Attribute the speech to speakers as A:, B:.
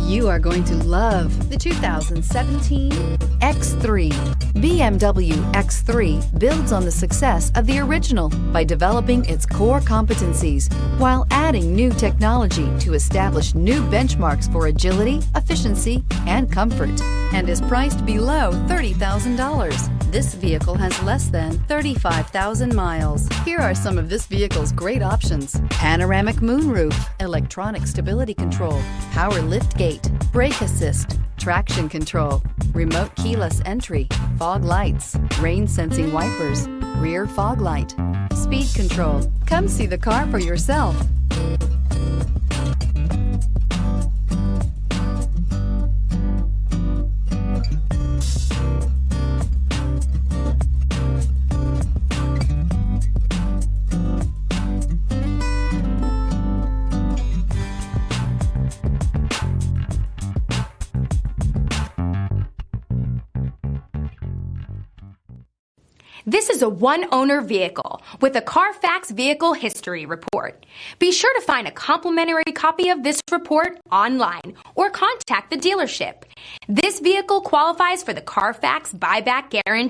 A: You are going to love the 2017 X3. BMW X3 builds on the success of the original by developing its core competencies while adding new technology to establish new benchmarks for agility, efficiency, and comfort, and is priced below $30,000. This vehicle has less than 35,000 miles. Here are some of this vehicle's great options: panoramic moonroof, electronic stability control, power liftgate, brake assist, traction control, remote keyless entry, fog lights, rain sensing wipers, rear fog light, speed control. Come see the car for yourself.
B: This is a one-owner vehicle with a Carfax Vehicle History Report. Be sure to find a complimentary copy of this report online or contact the dealership. This vehicle qualifies for the Carfax Buyback Guarantee.